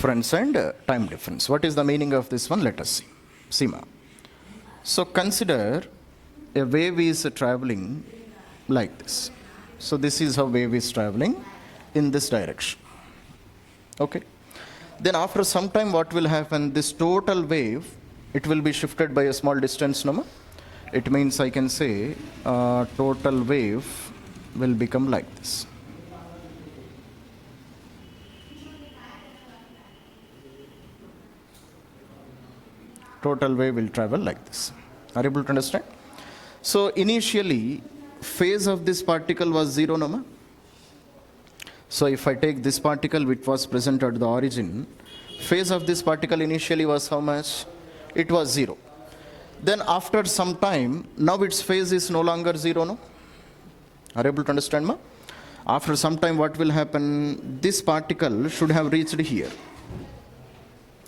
difference and time difference. What is the meaning of this one? Let us see. Seema. So consider a wave is traveling like this. So this is how wave is traveling in this direction. Okay. Then after some time what will happen? This total wave, it will be shifted by a small distance number. It means I can say total wave will become like this. Total wave will travel like this. Are you able to understand? So initially, phase of this particle was 0 number. So if I take this particle which was present at the origin, phase of this particle initially was how much? It was 0. Then after some time, now its phase is no longer 0, no? Are you able to understand, ma? After some time, what will happen? This particle should have reached here.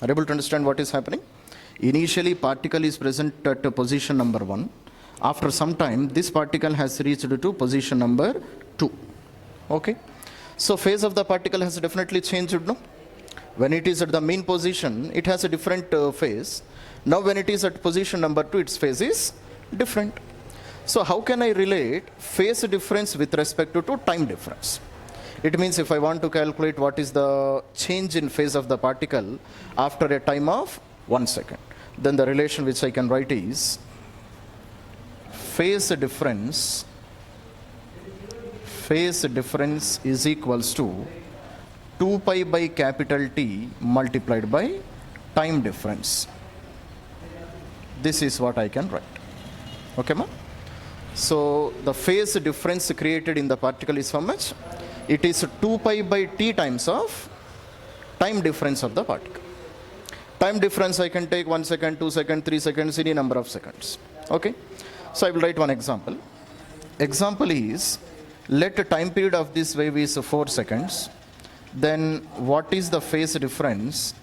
Are you able to understand what is happening? Initially, particle is present at position number 1. After some time, this particle has reached to position number 2. Okay? So, phase of the particle has definitely changed, no? When it is at the mean position, it has a different phase. Now, when it is at position number 2, its phase is different. So, how can I relate phase difference with respect to time difference? It means if I want to calculate what is the change in phase of the particle after a time of 1 second, then the relation which I can write is phase difference is equals to 2 pi by capital T multiplied by time difference. This is what I can write. Okay, ma? So the phase difference created in the particle is how much? It is 2 pi by T times of time difference of the particle. Time difference I can take 1 second, 2 seconds, 3 seconds, any number of seconds. Okay? So I will write one example. Example is, let the time period of this wave is 4 seconds. Then what is the phase difference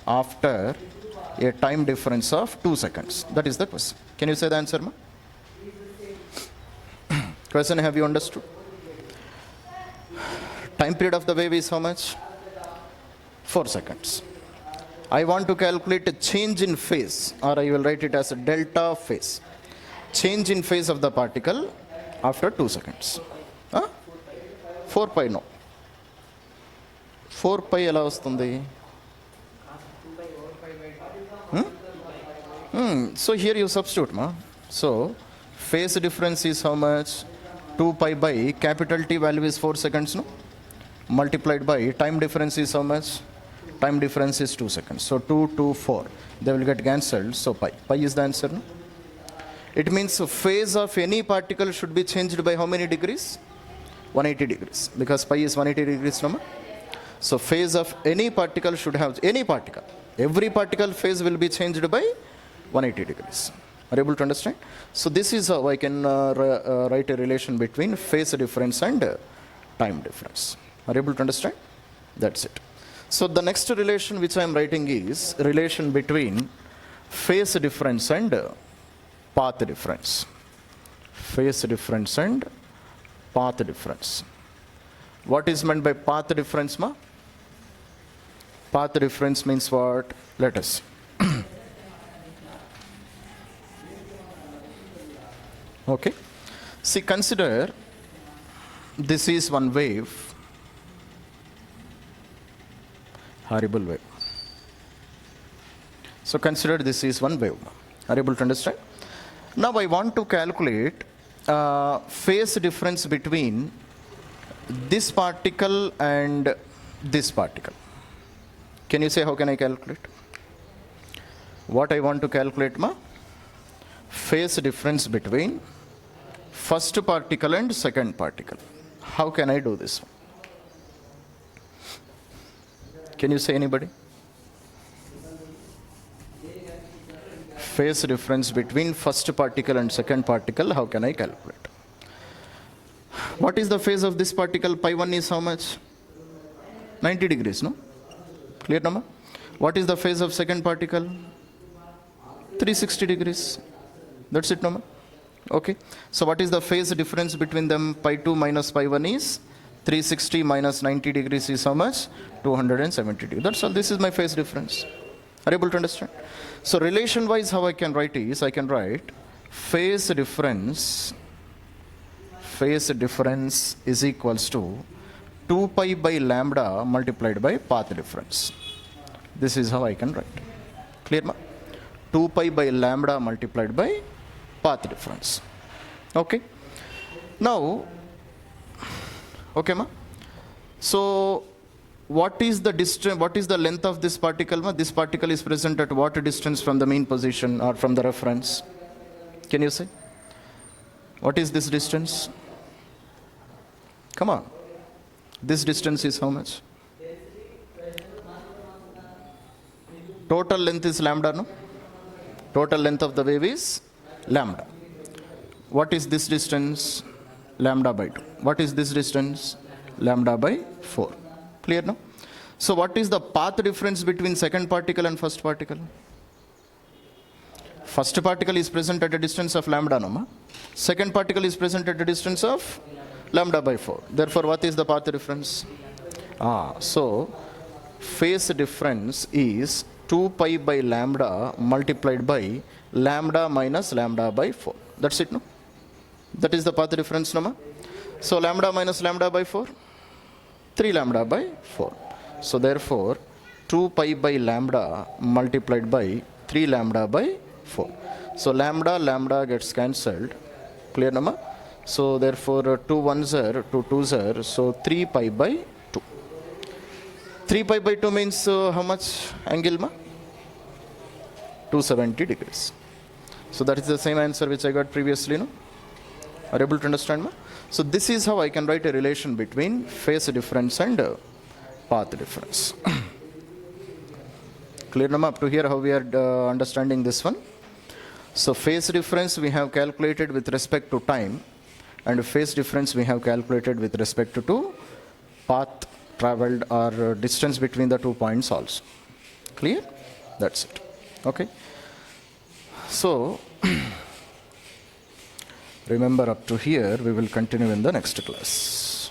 after a time difference of 2 seconds? That is the question. Can you say the answer, ma? Question, have you understood? Time period of the wave is how much? 4 seconds. I want to calculate a change in phase, or I will write it as a delta phase. Change in phase of the particle after 2 seconds. Huh? 4 pi, no. 4 pi ఎలా వస్తుంది? So here you substitute, ma. So phase difference is how much? 2 pi by capital T value is 4 seconds, no? Multiplied by time difference is how much? Time difference is 2 seconds. So 2, 2, 4. They will get cancelled. So pi. Pi is the answer, no? It means phase of any particle should be changed by how many degrees? 180 degrees. Because pi is 180 degrees number. So phase of any particle should have, any particle, every particle phase will be changed by 180 degrees. Are you able to understand? So this is how I can write a relation between phase difference and time difference. Are you able to understand? That's it. So the next relation which I am writing is relation between phase difference and path difference. Phase difference and path difference. What is meant by path difference, ma? Path difference means what? Let us see. Okay. See, consider this is one wave, horrible wave. So consider this is one wave. Are you able to understand? Now I want to calculate phase difference between this particle and this particle. Can you say how can I calculate? What I want to calculate, ma? Phase difference between first particle and second particle. How can I do this one? Can you say anybody? Phase difference between first particle and second particle, how can I calculate? What is the phase of this particle? Pi 1 is how much? 90 degrees, no? Clear, number? What is the phase of second particle? 360 degrees. That's it, number? Okay. So what is the phase difference between them? Pi 2 minus pi 1 is 360 minus 90 degrees is how much? 270 degrees. That's all. This is my phase difference. Are you able to understand? So relation wise, how I can write is, I can write phase difference is equals to 2 pi by lambda multiplied by path difference. This is how I can write. Clear ma? 2 pi by lambda multiplied by path difference. Okay. Now, okay ma? So what is the distance, what is the length of this particle ma? This particle is present at what distance from the mean position or from the reference? Can you say? What is this distance? Come on. This distance is how much? Total length is lambda, no? Total length of the wave is lambda. What is this distance? Lambda by 2. What is this distance? Lambda by 4. Clear now? So what is the path difference between second particle and first particle? First particle is present at a distance of lambda, no ma? Second particle is present at a distance of lambda by 4. Therefore, what is the path difference? So phase difference is 2 pi by lambda multiplied by lambda minus lambda by 4. That's it, no? That is the path difference, no ma? So lambda minus lambda by 4? 3 lambda by 4. So therefore, 2 pi by lambda multiplied by 3 lambda by 4. So lambda gets cancelled. Clear, no ma? So therefore, 2 1s are, 2 2s are, so 3 pi by 2. 3 pi by 2 means how much angle ma? 270 degrees. So that is the same answer which I got previously, no? Are you able to understand ma? So this is how I can write a relation between phase difference and path difference. Clear na ma? Up to here how we are understanding this one? So phase difference we have calculated with respect to time, and phase difference we have calculated with respect to path traveled or distance between the 2 points also. Clear? That's it. Okay. So remember, up to here we will continue in the next class.